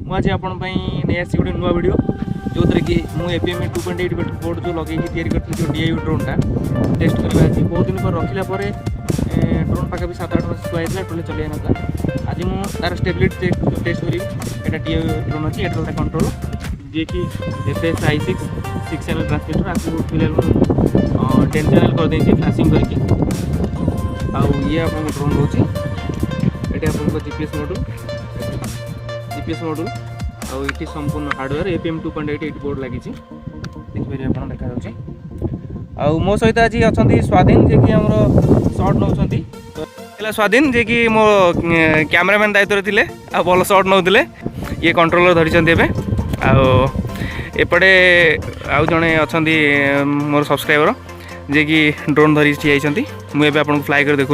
मुझे आपंपाई गोटे नुआ वीडियो जो थी कि मुझे एपीएम 2.8 बोर्ड जो लगे तैयारी जो डीआई ड्रोनटा टेस्ट करवा बहुत दिन पर रखला ड्रोन पाखा भी 7-8 मास थुआई टोले चल ना आज मुझे तार स्टेबिलिटी टेस्ट करी यहाँ डीआई ड्रोन अच्छी एट कंट्रोल जी कि ersatyajit 6 चैनल ट्रांसमीटर आपको फिलहाल 10 चैनल कर देती फ्लाशिंग करके ये आप ड्रोन रोचे ये आप जीपीएस मॉड्यूल आउ ये संपूर्ण हार्डवेयर एपीएम 2.8 बोर्ड लगी देखिए आप देखा आउ मो सहित आज अच्छा स्वाधीन जे कि हमरो शॉट नौचंती तो स्वाधीन जे कि मो कैमरामैन दायित्व थे आ भल शॉट नौले ये कंट्रोलर धरी एपटे आउ जड़े अच्छा मोर सब्सक्राइबर जे कि ड्रोन धरी ठिया मुझे आपको फ्लाई कर देखा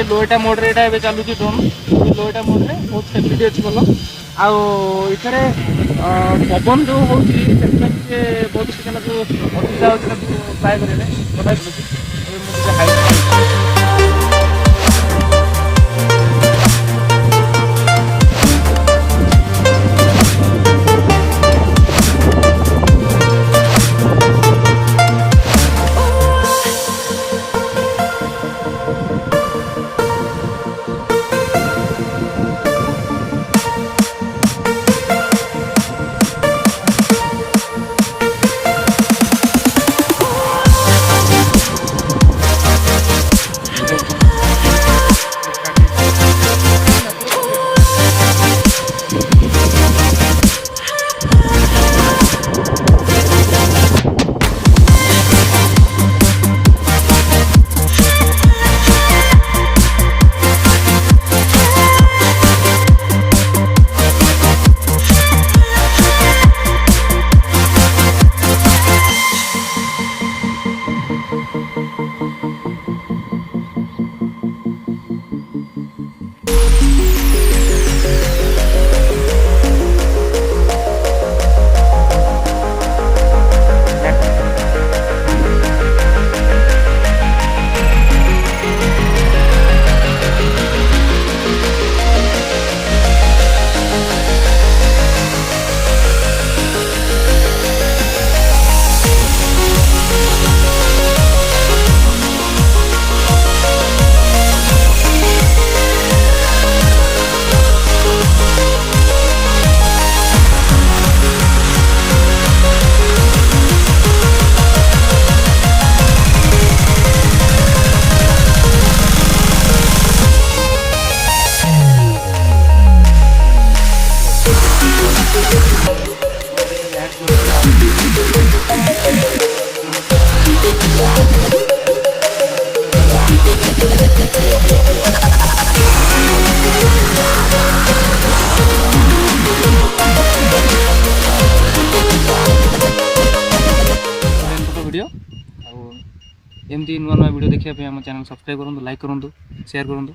लोटा मोड रे चलू ड्रोन लोटा मोड रे बहुत स्टेबिलिटी अच्छी भल आरे पवन जो हो बहुत जो असुविधा हो ट्राए करें वीडियो एमती नुआ नुआ वीडियो देखिए आम चैनल सब्सक्राइब करूँ लाइक करूँ शेयर करूँ।